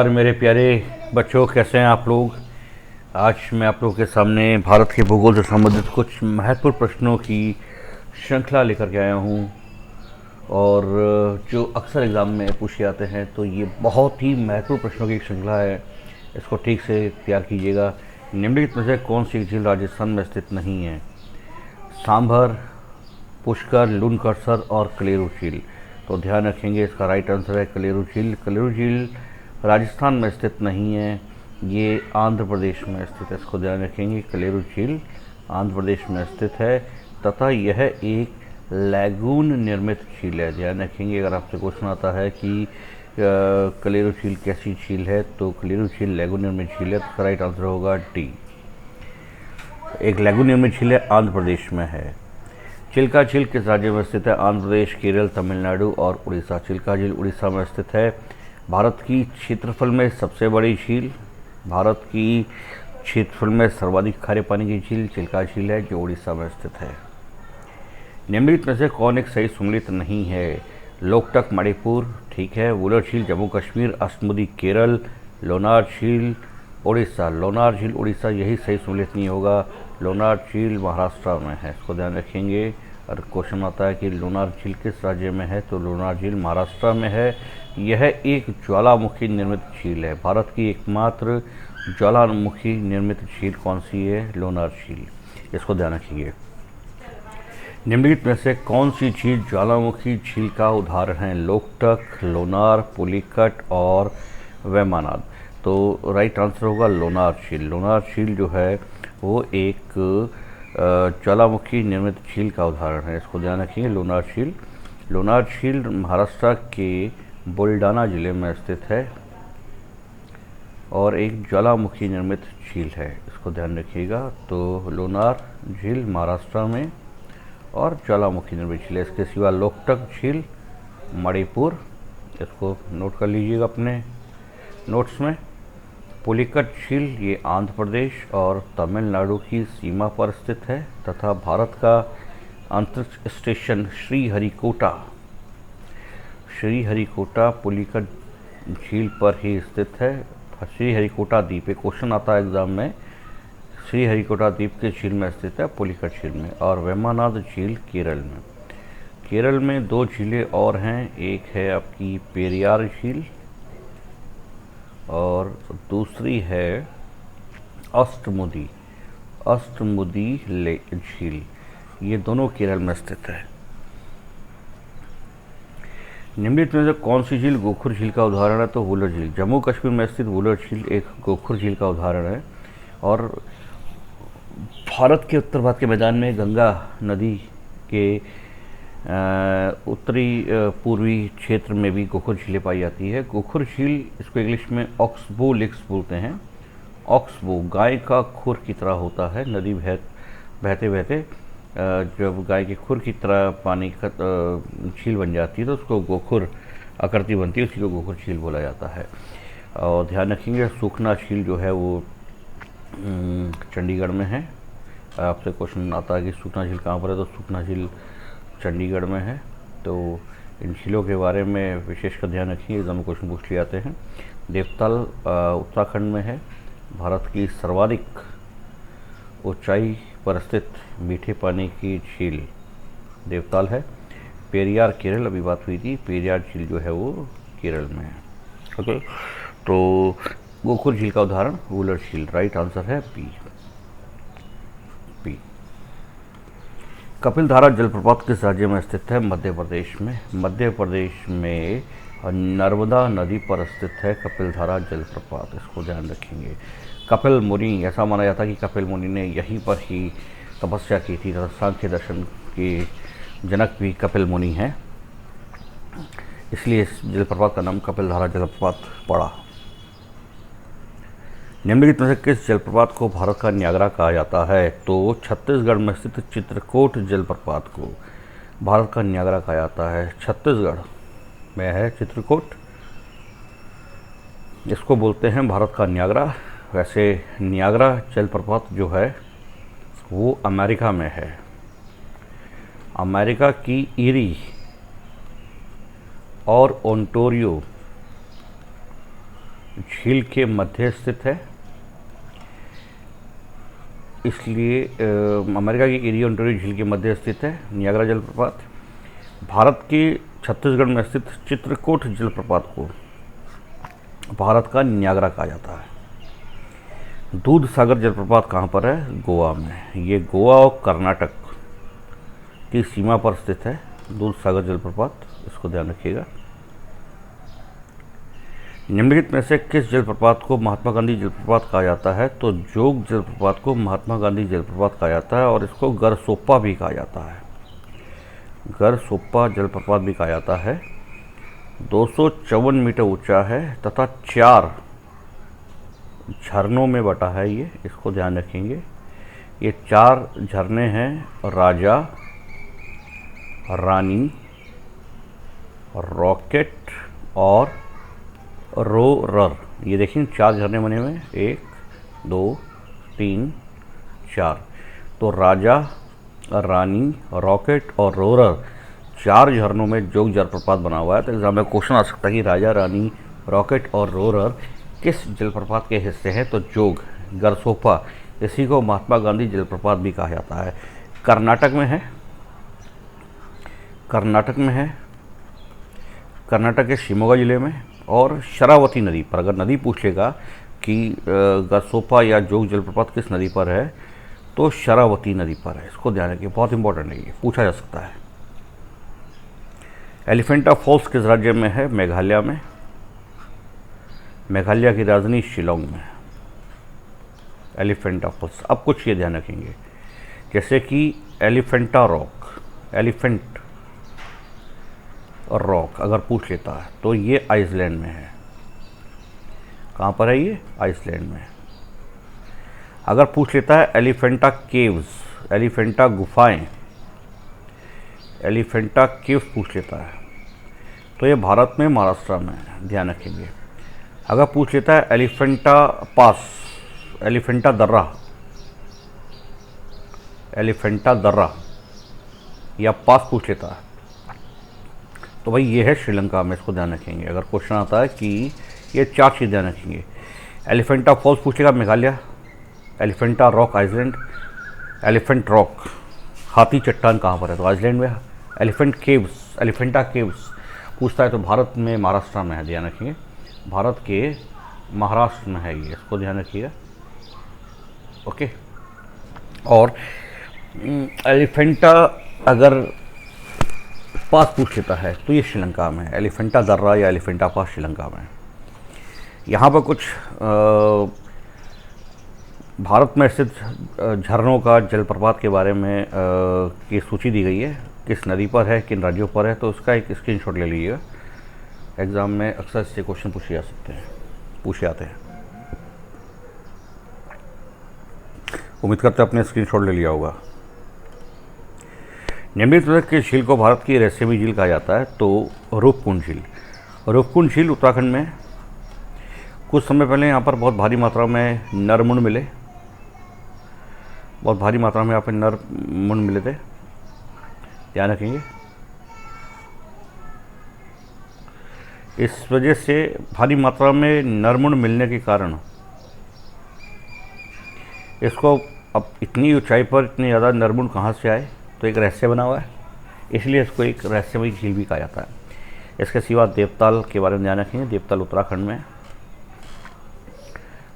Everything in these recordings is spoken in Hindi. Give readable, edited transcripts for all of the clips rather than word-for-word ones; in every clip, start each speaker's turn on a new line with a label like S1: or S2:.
S1: और मेरे प्यारे बच्चों, कैसे हैं आप लोग। आज मैं आप लोगों के सामने भारत के भूगोल से संबंधित कुछ महत्वपूर्ण प्रश्नों की श्रृंखला लेकर के आया हूँ और जो अक्सर एग्ज़ाम में पूछे जाते हैं, तो ये बहुत ही महत्वपूर्ण प्रश्नों की एक श्रृंखला है। इसको ठीक से तैयार कीजिएगा। निम्नलिखित में से कौन सी झील राजस्थान में स्थित नहीं है? सांभर, पुष्कर, लूनकरसर और कलेरू झील। तो ध्यान रखेंगे, इसका राइट आंसर है कलेरू झील। कलेरू झील राजस्थान में स्थित नहीं है, ये आंध्र प्रदेश में स्थित है। इसको ध्यान रखेंगे, कलेरू झील आंध्र प्रदेश में स्थित है तथा यह एक लैगून निर्मित झील है। ध्यान रखेंगे, अगर आपसे क्वेश्चन आता है कि कलेरू झील कैसी झील है, तो कलेरू झील लैगून निर्मित झील है। तो राइट आंसर होगा डी, एक लैगून निर्मित झील है, आंध्र प्रदेश में है। चिल्का झील किस राज्य में स्थित है? आंध्र प्रदेश, केरल, तमिलनाडु और उड़ीसा। चिल्का झील उड़ीसा में स्थित है। भारत की क्षेत्रफल में सबसे बड़ी झील, भारत की क्षेत्रफल में सर्वाधिक खारे पानी की झील चिल्का झील है, जो उड़ीसा में स्थित है। निम्नलिखित में से कौन एक सही सुमेलित नहीं है? लोकटक मणिपुर, ठीक है। वुलर झील जम्मू कश्मीर, अष्टमुदी केरल, लोनार झील उड़ीसा। लोनार झील उड़ीसा, यही सही सुमेलित नहीं होगा। लोनार झील महाराष्ट्र में है। इसको ध्यान रखेंगे। और क्वेश्चन आता है कि लोनार झील किस राज्य में है, तो लोनार झील महाराष्ट्र में है। यह एक ज्वालामुखी निर्मित झील है। भारत की एकमात्र ज्वालामुखी निर्मित झील कौन सी है? लोनार झील। इसको ध्यान रखिए। निम्नलिखित में से कौन सी झील ज्वालामुखी झील का उदाहरण है? लोकटक, लोनार, पुलिकट और वेमानाद। तो राइट आंसर होगा लोनार झील। लोनार झील जो है वो एक ज्वालामुखी निर्मित झील का उदाहरण है। इसको ध्यान रखिए। लोनार झील महाराष्ट्र के बुलढाना जिले में स्थित है और एक ज्वालामुखी निर्मित झील है। इसको ध्यान रखिएगा। तो लोनार झील महाराष्ट्र में और ज्वालामुखी निर्मित झील है। इसके सिवा लोकटक झील मणिपुर, इसको नोट कर लीजिएगा अपने नोट्स में। पुलिकट झील ये आंध्र प्रदेश और तमिलनाडु की सीमा पर स्थित है तथा भारत का अंतरिक्ष स्टेशन श्रीहरिकोटा पुलिकट झील पर ही स्थित है। श्रीहरिकोटा द्वीप, एक क्वेश्चन आता है एग्जाम में, श्रीहरिकोटा द्वीप के झील में स्थित है, पुलिकट झील में। और वेमानाद झील केरल में दो झीलें और हैं। एक है आपकी पेरियार झील और दूसरी है अष्टमुदी झील। ये दोनों केरल में स्थित है। निम्नलिखित में से कौन सी झील गोखुर झील का उदाहरण है? तो वुलर झील। जम्मू कश्मीर में स्थित वुलर झील एक गोखुर झील का उदाहरण है और भारत के उत्तर भारत के मैदान में गंगा नदी के उत्तरी पूर्वी क्षेत्र में भी गोखुर झीलें पाई जाती है। गोखुर झील, इसको इंग्लिश में ऑक्सबो लेक्स बोलते हैं। ऑक्सबो गाय का खुर की तरह होता है। नदी बहते बहते जब गाय के खुर की तरह पानी का झील बन जाती है तो उसको गोखुर आकृति बनती है, उसी को गोखुर झील बोला जाता है। और ध्यान रखेंगे, सुखना झील जो है वो चंडीगढ़ में है। आपसे क्वेश्चन आता है कि सुखना झील कहाँ पर है, तो सुखना झील चंडीगढ़ में है। तो इन झीलों के बारे में विशेष का ध्यान रखिए, एग्जाम में क्वेश्चन पूछ लिए जाते हैं। देवताल उत्तराखंड में है। भारत की सर्वाधिक ऊंचाई पर स्थित मीठे पानी की झील देवताल है। पेरियार केरल, अभी बात हुई थी, पेरियार झील जो है वो केरल में है। ओके, तो गोखुर झील का उदाहरण वुलर झील। राइट आंसर है बी। कपिलधारा जलप्रपात किस राज्य में स्थित है? मध्य प्रदेश में। मध्य प्रदेश में नर्मदा नदी पर स्थित है कपिलधारा जलप्रपात। इसको ध्यान रखेंगे। कपिल मुनि, ऐसा माना जाता है कि कपिल मुनि ने यहीं पर ही तपस्या की थी तथा सांख्य दर्शन के जनक भी कपिल मुनि हैं, इसलिए इस जलप्रपात का नाम कपिलधारा जलप्रपात पड़ा। निम्नलिखित में से किस जलप्रपात को भारत का न्यागरा कहा जाता है? तो छत्तीसगढ़ में स्थित चित्रकूट जलप्रपात को भारत का न्यागरा कहा जाता है। छत्तीसगढ़ में है चित्रकूट, इसको बोलते हैं भारत का न्यागरा। वैसे न्यागरा जलप्रपात जो है वो अमेरिका में है। अमेरिका की ईरी और ओंटारियो झील के मध्य स्थित है, इसलिए अमेरिका की एरी ओंटारियो झील के मध्य स्थित है नियाग्रा जलप्रपात। भारत के छत्तीसगढ़ में स्थित चित्रकूट जलप्रपात को भारत का नियाग्रा कहा जाता है। दूध सागर जलप्रपात कहाँ पर है? गोवा में। ये गोवा और कर्नाटक की सीमा पर स्थित है दूध सागर जलप्रपात, इसको ध्यान रखिएगा। निम्नलिखित में से किस जलप्रपात को महात्मा गांधी जलप्रपात कहा जाता है? तो जोग जलप्रपात को महात्मा गांधी जलप्रपात कहा जाता है और इसको गरसोप्पा भी कहा जाता है। गरसोप्पा जलप्रपात भी कहा जाता है। 254 मीटर ऊंचा है तथा 4 झरनों में बटा है ये, इसको ध्यान रखेंगे। ये 4 झरने हैं, राजा, रानी, रॉकेट और रोरर। ये देखिए 4 झरने बने हुए हैं, 1 2 3 4। तो राजा, रानी, रॉकेट और रोरर 4 झरनों में जोग जलप्रपात बना हुआ है। तो एग्जाम में क्वेश्चन आ सकता है कि राजा, रानी, रॉकेट और रोरर किस जलप्रपात के हिस्से हैं? तो जोग, गरसोप्पा, इसी को महात्मा गांधी जलप्रपात भी कहा जाता है। कर्नाटक में है, कर्नाटक के शिमोगा जिले में। और शरावती नदी पर, अगर नदी पूछ लेगा कि गरसोप्पा या जोग जलप्रपात किस नदी पर है, तो शरावती नदी पर है, इसको ध्यान रखिए, बहुत इंपॉर्टेंट है, ये पूछा जा सकता है। एलिफेंटा फॉल्स किस राज्य में है? मेघालय में। मेघालय की राजधानी शिलोंग में एलिफेंटा फॉल्स। अब कुछ ये ध्यान रखेंगे, जैसे कि एलिफेंटा रॉक, एलिफेंट और रॉक अगर पूछ लेता है तो ये आइसलैंड में है। कहाँ पर है ये? आइसलैंड में। अगर पूछ लेता है एलिफेंटा केव्स, एलिफेंटा गुफाएं, एलिफेंटा केव्स पूछ लेता है तो ये भारत में महाराष्ट्र में है, ध्यान रखेंगे। अगर पूछ लेता है एलिफेंटा पास, एलिफेंटा दर्रा, एलिफेंटा दर्रा या पास पूछ लेता है तो भाई ये है श्रीलंका में, इसको ध्यान रखेंगे। अगर क्वेश्चन आता है कि ये 4 चीज़ ध्यान रखेंगे, एलिफेंटा फॉल्स पूछेगा Meghalaya, Elephanta rock island, elephant rock हाथी चट्टान कहाँ पर है? तो आइसलैंड में। एलिफेंट केव्स, एलिफेंटा केव्स पूछता है तो भारत में महाराष्ट्र में है, ध्यान रखिए, भारत के महाराष्ट्र में है ये, इसको ध्यान रखिएगा। ओके। और एलिफेंटा अगर पास पूछ लेता है तो ये श्रीलंका में है, एलिफेंटा दर्रा या एलिफेंटा पास श्रीलंका में। यहाँ पर कुछ भारत में स्थित झरनों का, जलप्रपात के बारे में की सूची दी गई है, किस नदी पर है, किन राज्यों पर है, तो उसका एक स्क्रीनशॉट ले लीजिएगा। एग्ज़ाम में अक्सर इससे क्वेश्चन पूछे जा सकते हैं, पूछे जाते हैं। उम्मीद करते हैं आपने स्क्रीनशॉट ले लिया होगा। निम्नलिखित की झील को भारत की रहस्यमयी झील कहा जाता है? तो रूपकुंड झील। रूपकुंड झील उत्तराखंड में। कुछ समय पहले यहाँ पर बहुत भारी मात्रा में नरमुंड मिले, बहुत भारी मात्रा में यहाँ पर नरमुंड मिले थे, ध्यान रखेंगे। इस वजह से भारी मात्रा में नरमुंड मिलने के कारण इसको अब इतनी ऊंचाई पर इतने ज़्यादा नरमुंड कहाँ से आए, तो एक रहस्य बना हुआ है, इसलिए इसको एक रहस्यमयी झील भी कहा जाता है। इसके सिवा देवताल के बारे में ध्यान रखेंगे, देवताल उत्तराखंड में,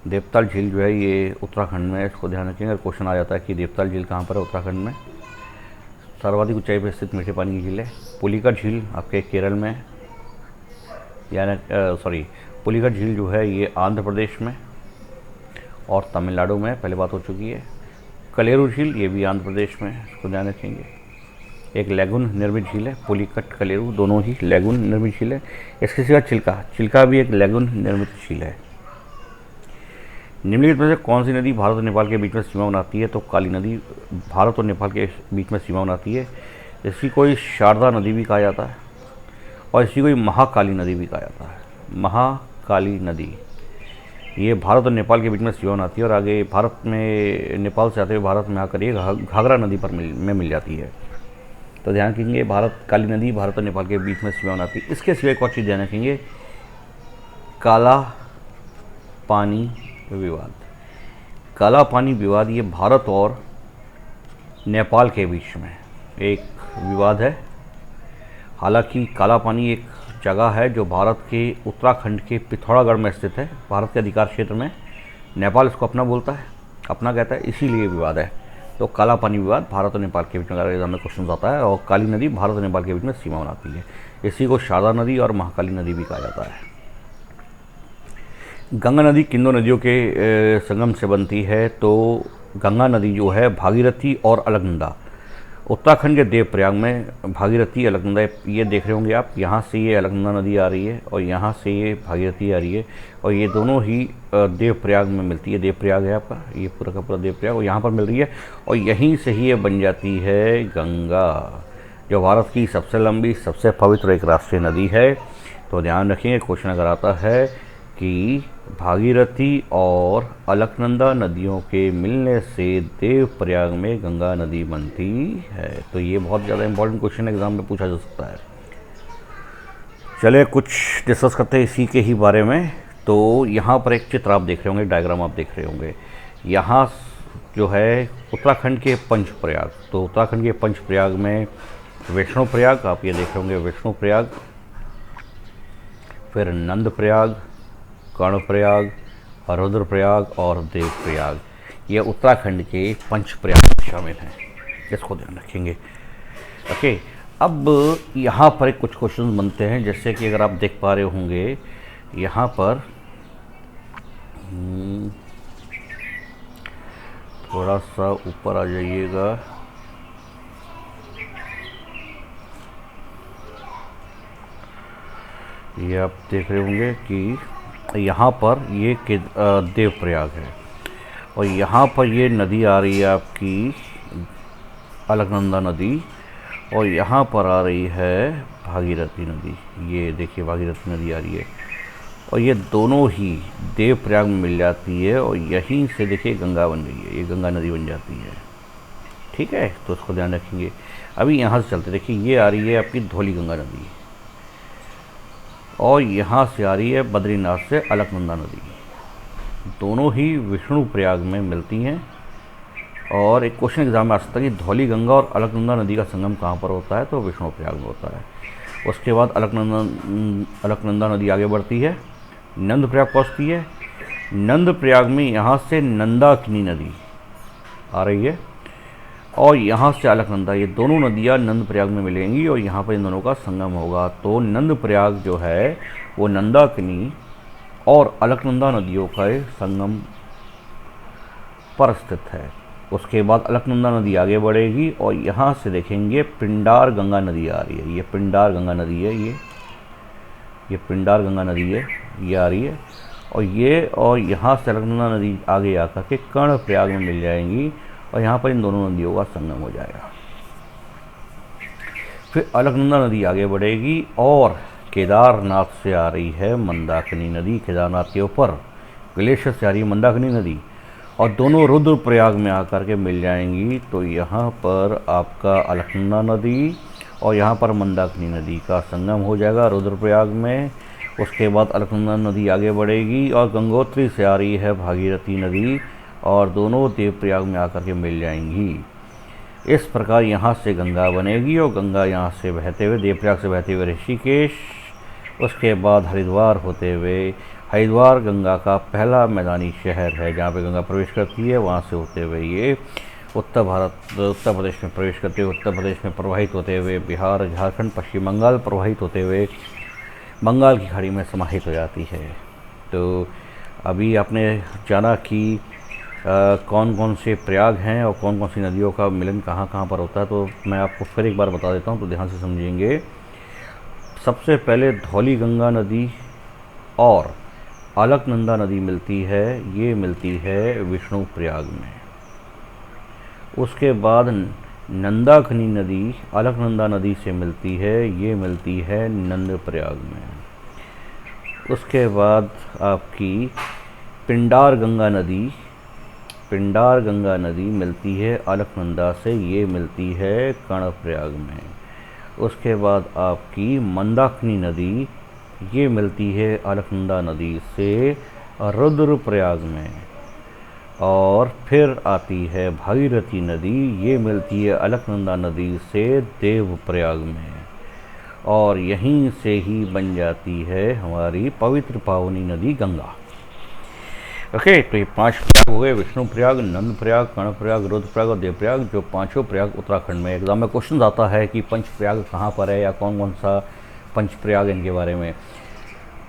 S1: देवताल झील जो है ये उत्तराखंड में, इसको ध्यान रखेंगे। क्वेश्चन आ जाता है कि देवताल झील कहाँ पर है? उत्तराखंड में। सर्वाधिक ऊंचाई पर स्थित मीठे पानी की झील है। पुलिकट झील आपके केरल में, यानी पुलिकट झील जो है ये आंध्र प्रदेश में और तमिलनाडु में, पहले बात हो चुकी है। कलेरू झील ये भी आंध्र प्रदेश में, इसको ध्यान रखेंगे। एक लैगून निर्मित झील है, पुलिकट कलेरू दोनों ही लैगून निर्मित झील है। इसके सिवा चिल्का, चिल्का भी एक लैगून निर्मित झील है। निम्नलिखित में से कौन सी नदी भारत और नेपाल के बीच में सीमा बनाती है? तो काली नदी भारत और नेपाल के बीच में सीमा बनाती है। इसकी कोई शारदा नदी भी कहा जाता है और इसकी कोई महाकाली नदी भी कहा जाता है। महाकाली नदी ये भारत और नेपाल के बीच में सीमा बनाती है और आगे भारत में, नेपाल से आते हुए भारत में आकर ये घाघरा नदी पर मिल जाती है। तो ध्यान रखेंगे, भारत काली नदी भारत और नेपाल के बीच में सीमा बनाती है। इसके सिवा एक और चीज़ ध्यान रखेंगे, काला पानी विवाद। काला पानी विवाद ये भारत और नेपाल के बीच में एक विवाद है। हालांकि काला पानी एक जगह है जो भारत के उत्तराखंड के पिथौरागढ़ में स्थित है, भारत के अधिकार क्षेत्र में। नेपाल इसको अपना बोलता है, अपना कहता है, इसीलिए विवाद है। तो काला पानी विवाद भारत और नेपाल के बीच में एग्जाम में क्वेश्चन आता है, और काली नदी भारत और नेपाल के बीच में सीमा बनाती है। इसी को शारदा नदी और महाकाली नदी भी कहा जाता है। गंगा नदी किन दो नदियों के संगम से बनती है? तो गंगा नदी जो है भागीरथी और अलकनंदा, उत्तराखंड के देवप्रयाग में भागीरथी अलकनंदा, ये देख रहे होंगे आप। यहाँ से ये अलकनंदा नदी आ रही है और यहाँ से ये भागीरथी आ रही है, और ये दोनों ही देवप्रयाग में मिलती है। देवप्रयाग है आपका, ये पूरा का पूरा देवप्रयाग, और यहाँ पर मिल रही है, और यहीं से ही ये बन जाती है गंगा, जो भारत की सबसे लंबी, सबसे पवित्र एक राष्ट्रीय नदी है। तो ध्यान रखिए, क्वेश्चन अगर आता है कि भागीरथी और अलकनंदा नदियों के मिलने से देवप्रयाग में गंगा नदी बनती है, तो ये बहुत ज़्यादा इंपॉर्टेंट क्वेश्चन एग्जाम में पूछा जा सकता है। चलिए कुछ डिस्कस करते हैं इसी के ही बारे में। तो यहाँ पर एक चित्र आप देख रहे होंगे, डायग्राम आप देख रहे होंगे। यहाँ जो है उत्तराखंड के पंचप्रयाग, तो उत्तराखंड के पंचप्रयाग में वैष्णो प्रयाग, आप ये देख रहे होंगे वैष्णो प्रयाग, फिर नंद प्रयाग, कर्णप्रयाग, रुद्रप्रयाग और देवप्रयाग, ये उत्तराखंड के पंचप्रयाग शामिल हैं, इसको ध्यान रखेंगे। ओके, अब यहाँ पर कुछ क्वेश्चन बनते हैं, जैसे कि अगर आप देख पा रहे होंगे यहाँ पर थोड़ा सा ऊपर आ जाइएगा। ये आप देख रहे होंगे कि यहाँ पर ये देवप्रयाग है, और यहाँ पर ये नदी आ रही है आपकी अलकनंदा नदी, और यहाँ पर आ रही है भागीरथी नदी। ये देखिए भागीरथी नदी आ रही है, और ये दोनों ही देवप्रयाग में मिल जाती है, और यहीं से देखिए गंगा बन रही है, ये गंगा नदी बन जाती है। ठीक है, तो उसको ध्यान रखेंगे। अभी यहाँ से चलते, देखिए ये आ रही है आपकी धौली गंगा नदी, और यहाँ से आ रही है बद्रीनाथ से अलकनंदा नदी। दोनों ही विष्णु प्रयाग में मिलती हैं, और एक क्वेश्चन एग्जाम में आ सकता है कि धौली गंगा और अलकनंदा नदी का संगम कहाँ पर होता है? तो विष्णु प्रयाग में होता है। उसके बाद अलकनंदा नदी आगे बढ़ती है, नंद प्रयाग पहुँचती है। नंद प्रयाग में यहाँ से नंदाकिनी नदी आ रही है, और यहाँ से अलकनंदा, ये दोनों नदियाँ नंद प्रयाग में मिलेंगी, और यहाँ पर इन दोनों का संगम होगा। तो नंद प्रयाग जो है वो नंदाकिनी और अलकनंदा नदियों का संगम पर स्थित है। उसके बाद अलकनंदा नदी आगे बढ़ेगी, और यहाँ से देखेंगे पिंडार गंगा नदी आ रही है। ये पिंडार गंगा नदी है, ये पिंडार गंगा नदी है, ये आ रही है, और यहाँ से अलकनंदा नदी आगे आकर के कर्णप्रयाग में मिल जाएंगी, और यहाँ पर इन दोनों नदियों का संगम हो जाएगा। फिर अलकनंदा नदी आगे बढ़ेगी, और केदारनाथ से आ रही है मंदाकिनी नदी, केदारनाथ के ऊपर ग्लेशियर से आ रही है मंदाकिनी नदी, और दोनों रुद्रप्रयाग में आकर के मिल जाएंगी। तो यहाँ पर आपका अलकनंदा नदी और यहाँ पर मंदाकिनी नदी का संगम हो जाएगा रुद्रप्रयाग में। उसके बाद अलकनंदा नदी आगे बढ़ेगी, और गंगोत्री से आ रही है भागीरथी नदी, और दोनों देवप्रयाग में आकर के मिल जाएंगी। इस प्रकार यहाँ से गंगा बनेगी, और गंगा यहाँ से बहते हुए देवप्रयाग से बहते हुए ऋषिकेश, उसके बाद हरिद्वार होते हुए, हरिद्वार गंगा का पहला मैदानी शहर है जहाँ पे गंगा प्रवेश करती है। वहाँ से होते हुए ये उत्तर प्रदेश में प्रवेश करते हुए, उत्तर प्रदेश में प्रवाहित होते हुए बिहार, झारखंड, पश्चिम बंगाल प्रवाहित होते हुए बंगाल की खाड़ी में समाहित हो जाती है। तो अभी आपने जाना कि कौन कौन से प्रयाग हैं और कौन कौन सी नदियों का मिलन कहाँ कहाँ पर होता है, तो मैं आपको फिर एक बार बता देता हूँ, तो ध्यान से समझेंगे। सबसे पहले धौली गंगा नदी और अलकनंदा नदी मिलती है, ये मिलती है विष्णु प्रयाग में। उसके बाद नंदाकिनी नदी अलकनंदा नदी से मिलती है, ये मिलती है नंद प्रयाग में। उसके बाद आपकी पिंडार गंगा नदी मिलती है अलकनंदा से, ये मिलती है कर्णप्रयाग में। उसके बाद आपकी मंदाकिनी नदी, ये मिलती है अलकनंदा नदी से रुद्रप्रयाग में, और फिर आती है भागीरथी नदी, ये मिलती है अलकनंदा नदी से देवप्रयाग में, और यहीं से ही बन जाती है हमारी पवित्र पावनी नदी गंगा। ओके, तो ये 5 प्रयाग हो गए, विष्णु प्रयाग, नंद प्रयाग, कर्ण प्रयाग, रुद्र प्रयाग और देव प्रयाग, जो 5 प्रयाग उत्तराखंड में। एग्जाम में क्वेश्चन आता है कि पंच प्रयाग कहाँ पर है या कौन कौन सा पंच प्रयाग, इनके बारे में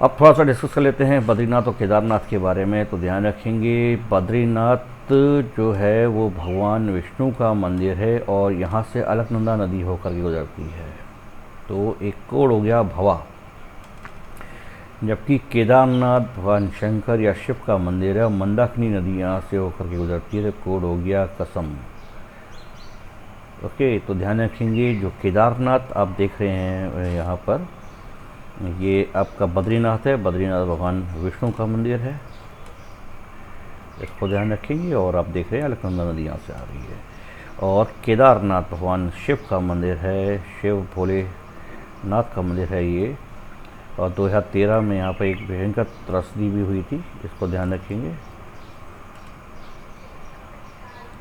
S1: अब थोड़ा सा डिस्कस कर लेते हैं। बद्रीनाथ और केदारनाथ के बारे में तो ध्यान रखेंगे, बद्रीनाथ जो है वो भगवान विष्णु का मंदिर है और यहाँ से अलकनंदा नदी होकर के गुजरती है, तो एक कोड हो गया भवा। जबकि केदारनाथ भगवान शंकर या शिव का मंदिर है, मंदाकिनी नदी यहाँ से होकर के गुजरती है, तो कोड हो गया कसम। ओके, तो ध्यान रखेंगे, जो केदारनाथ आप देख रहे हैं यहाँ पर, ये आपका बद्रीनाथ है, बद्रीनाथ भगवान विष्णु का मंदिर है, इसको ध्यान रखेंगे। और आप देख रहे हैं अलकनंदा नदी यहाँ से आ रही है, और केदारनाथ भगवान शिव का मंदिर है, शिव भोलेनाथ का मंदिर है ये, और 2013 में यहाँ पर एक भयंकर त्रसदी भी हुई थी, इसको ध्यान रखेंगे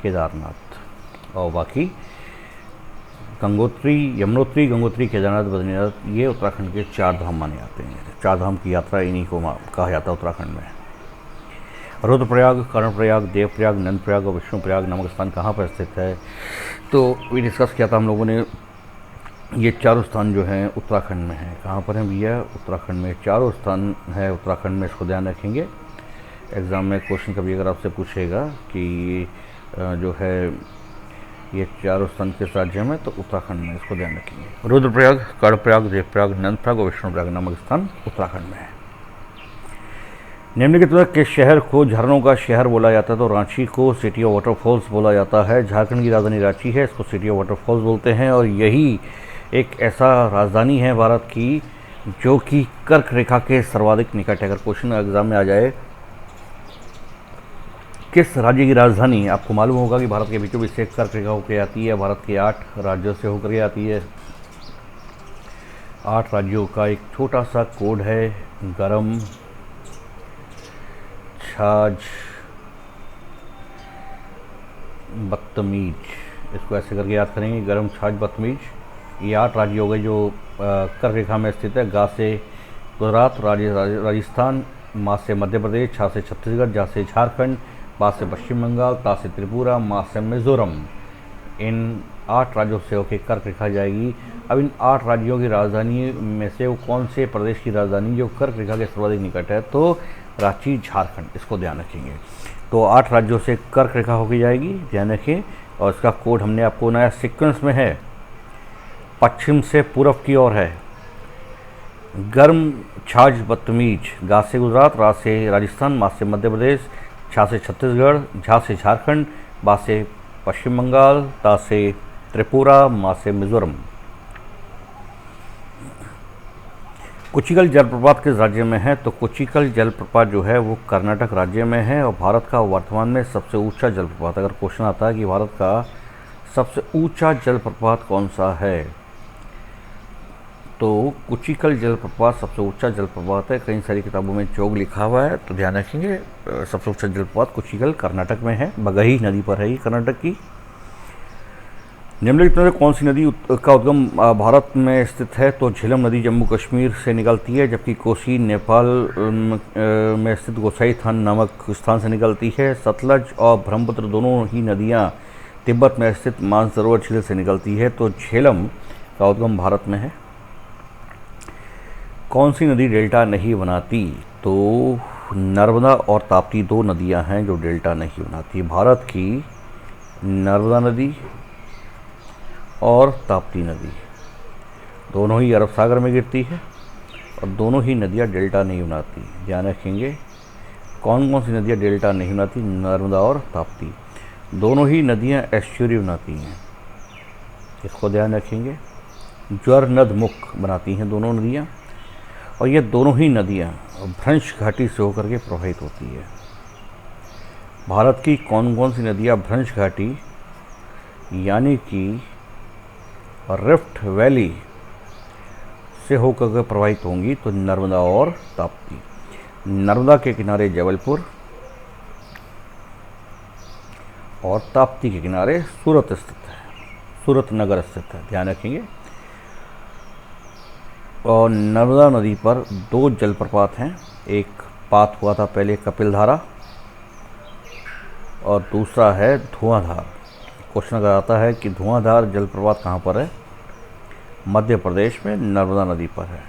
S1: केदारनाथ। और बाकी गंगोत्री, यमुनोत्री, गंगोत्री, केदारनाथ, बद्रीनाथ, ये उत्तराखंड के 4 धाम माने जाते हैं। 4 धाम की यात्रा इन्हीं को कहा जाता है उत्तराखंड में। रुद्रप्रयाग, कर्णप्रयाग, देवप्रयाग, नंदप्रयाग और विष्णु प्रयाग नामक स्थान कहाँ पर स्थित है, तो ये डिस्कस किया था हम लोगों ने। ये 4 स्थान जो हैं उत्तराखंड में हैं। कहाँ पर हैं भैया? उत्तराखंड में 4 स्थान है उत्तराखंड में, इसको ध्यान रखेंगे। एग्ज़ाम में क्वेश्चन कभी अगर आपसे पूछेगा कि जो है ये 4 स्थान किस राज्य में, तो उत्तराखंड में, इसको ध्यान रखेंगे। रुद्रप्रयाग, कर्णप्रयाग, देवप्रयाग, नंदप्रयाग और विष्णुप्रयाग नामक स्थान उत्तराखंड में है। निम्नलिखित के शहर को झरनों का शहर बोला जाता है, तो रांची को सिटी ऑफ वाटरफॉल्स बोला जाता है। झारखंड की राजधानी रांची है, इसको सिटी ऑफ वाटरफॉल्स बोलते हैं, और यही एक ऐसा राजधानी है भारत की जो कि कर्क रेखा के सर्वाधिक निकट है। अगर क्वेश्चन एग्जाम में आ जाए किस राज्य की राजधानी, आपको मालूम होगा कि भारत के बीचों बीच से कर्क रेखा होकर आती है, भारत के 8 राज्यों से होकर के आती है। 8 राज्यों का एक छोटा सा कोड है, गरम, छाछ, बदतमीज, इसको ऐसे करके याद करेंगे, गरम, छाछ, बदतमीज। ये 8 राज्य हो गए जो कर्क रेखा में स्थित है। गा से गुजरात, राजस्थान, मा से मध्य प्रदेश, छा से छत्तीसगढ़, जा से झारखंड, बा से पश्चिम बंगाल, ता से त्रिपुरा, मा से मिजोरम। इन 8 राज्यों से होकर कर्क रेखा जाएगी। अब इन 8 राज्यों की राजधानी में से वो कौन से प्रदेश की राजधानी जो कर्क रेखा के सर्वाधिक निकट है, तो रांची, झारखंड, इसको ध्यान रखेंगे। तो 8 राज्यों से कर्क रेखा होकर जाएगी, ध्यान रखें। और इसका कोड हमने आपको नया सीक्वेंस में है, पश्चिम से पूर्व की ओर है। गर्म, छाछ, बदतमीज, गा से गुजरात, रा से राजस्थान, मा से मध्य प्रदेश, छा से छत्तीसगढ़, झा से झारखंड, बा से पश्चिम बंगाल, ता से त्रिपुरा, मा से मिजोरम। कुचिकल जलप्रपात किस राज्य में है, तो कुचिकल जलप्रपात जो है वो कर्नाटक राज्य में है, और भारत का वर्तमान में सबसे ऊंचा जलप्रपात। अगर क्वेश्चन आता है कि भारत का सबसे ऊंचा जलप्रपात कौन सा है, तो कुचिकल जलप्रपात सबसे ऊंचा जलप्रपात है। कई सारी किताबों में चौक लिखा हुआ है, तो ध्यान रखेंगे। सबसे ऊंचा जलप्रपात कुचिकल कर्नाटक में है, बगही नदी पर है ये कर्नाटक की। निम्नलिखित में कौन सी नदी का उद्गम भारत में स्थित है, तो झेलम नदी जम्मू कश्मीर से निकलती है, जबकि कोसी नेपाल में स्थित गोसाईथान नामक स्थान से निकलती है। सतलज और ब्रह्मपुत्र दोनों ही नदियाँ तिब्बत में स्थित मानसरोवर झील से निकलती है, तो झेलम का उद्गम भारत में है। कौन सी नदी डेल्टा नहीं बनाती, तो नर्मदा और ताप्ती 2 नदियां हैं जो डेल्टा नहीं बनाती। भारत की नर्मदा नदी और ताप्ती नदी दोनों ही अरब सागर में गिरती है, और दोनों ही नदियां डेल्टा नहीं बनाती। ध्यान रखेंगे कौन कौन सी नदियां डेल्टा नहीं बनाती, नर्मदा और ताप्ती। दोनों ही नदियां एस्चुरी बनाती हैं, इसको ध्यान रखेंगे। ज्वर, नद, मुख बनाती हैं दोनों नदियां, और ये दोनों ही नदियां भ्रंश घाटी से होकर के प्रवाहित होती है। भारत की कौन कौन सी नदियां भ्रंश घाटी यानी कि रिफ्ट वैली से होकर के प्रवाहित होंगी, तो नर्मदा और ताप्ती। नर्मदा के किनारे जबलपुर और ताप्ती के किनारे सूरत स्थित है, सूरत नगर स्थित है, ध्यान रखेंगे। और नर्मदा नदी पर 2 जलप्रपात हैं, एक पात हुआ था पहले कपिलधारा और दूसरा है धुआंधार। क्वेश्चन अगर आता है कि धुआंधार जलप्रपात कहाँ पर है, मध्य प्रदेश में नर्मदा नदी पर है।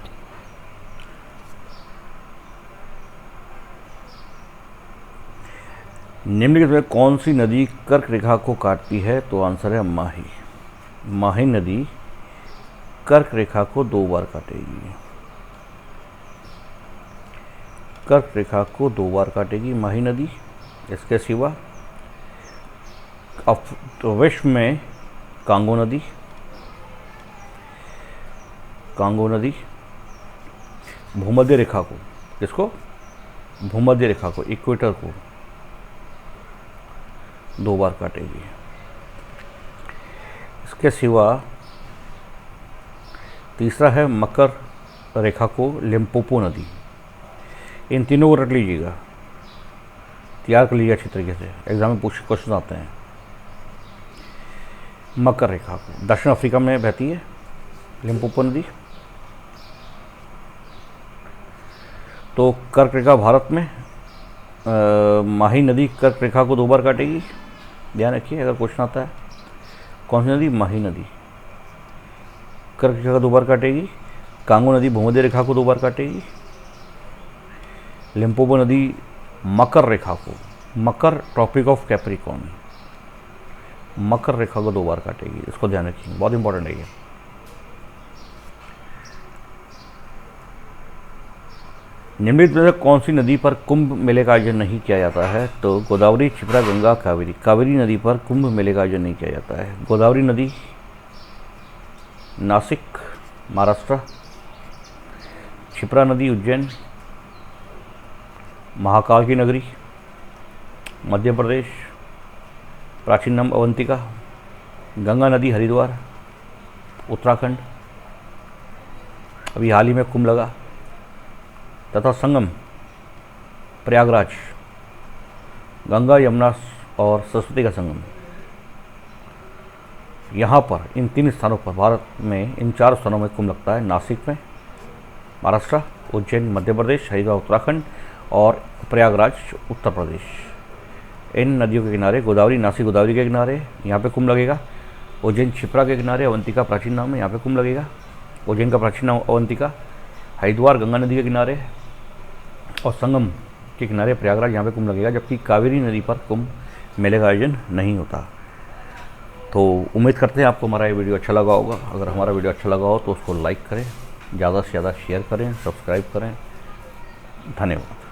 S1: निम्नलिखित में कौन सी नदी कर्क रेखा को काटती है, तो आंसर है माही। माही नदी कर्क रेखा को 2 बार काटेगी, कर्क रेखा को 2 बार काटेगी माही नदी। इसके सिवा तो विश्व में कांगो नदी, कांगो नदी भूमध्य रेखा को, किसको, भूमध्य रेखा को, इक्वेटर को 2 बार काटेगी। इसके सिवा तीसरा है मकर रेखा को लिम्पोपो नदी। इन तीनों को रख लीजिएगा, तैयार कर लीजिए अच्छी तरीके से, एग्जाम में पूछ क्वेश्चन आते हैं। मकर रेखा को दक्षिण अफ्रीका में बहती है लिम्पोपो नदी। तो कर्क रेखा भारत में माही नदी कर्क रेखा को 2 बार काटेगी, ध्यान रखिए अगर क्वेश्चन आता है। कौन सी नदी, माही नदी कर्क रेखा को 2 बार काटेगी। कांगो नदी भूमध्य रेखा को 2 बार काटेगी। लिम्पोपो नदी मकर रेखा को, मकर ट्रॉपिक ऑफ कैप्रिकॉर्न, मकर रेखा को 2 बार काटेगी। इसको ध्यान रखिए, बहुत इंपॉर्टेंट है ये। निम्नलिखित में से कौन सी नदी पर कुंभ मेले का आयोजन नहीं किया जाता है, तो गोदावरी, क्षिप्रा, गंगा, कावेरी। कावेरी नदी पर कुंभ मेले का आयोजन नहीं किया जाता है। गोदावरी नदी नासिक महाराष्ट्र, क्षिप्रा नदी उज्जैन महाकाल की नगरी मध्य प्रदेश, प्राचीन नाम अवंतिका। गंगा नदी हरिद्वार उत्तराखंड, अभी हाल ही में कुंभ लगा। तथा संगम प्रयागराज, गंगा यमुना और सरस्वती का संगम। यहाँ पर इन 3 स्थानों पर भारत में इन 4 स्थानों में कुंभ लगता है। नासिक में महाराष्ट्र, उज्जैन मध्य प्रदेश, हरिद्वार उत्तराखंड और प्रयागराज उत्तर प्रदेश। इन नदियों के किनारे गोदावरी, नासिक गोदावरी के किनारे यहाँ पे कुंभ लगेगा। उज्जैन क्षिप्रा के किनारे अवंतिका प्राचीन नाम है, यहाँ पे कुंभ लगेगा। उज्जैन का प्राचीन नाम अवंतिका। हरिद्वार गंगा नदी के किनारे और संगम के किनारे प्रयागराज, यहाँ पे कुंभ लगेगा। जबकि कावेरी नदी पर कुंभ मेले का आयोजन नहीं होता। तो उम्मीद करते हैं आपको हमारा ये वीडियो अच्छा लगा होगा। अगर हमारा वीडियो अच्छा लगा हो तो उसको लाइक करें, ज़्यादा से ज़्यादा शेयर करें, सब्सक्राइब करें। धन्यवाद।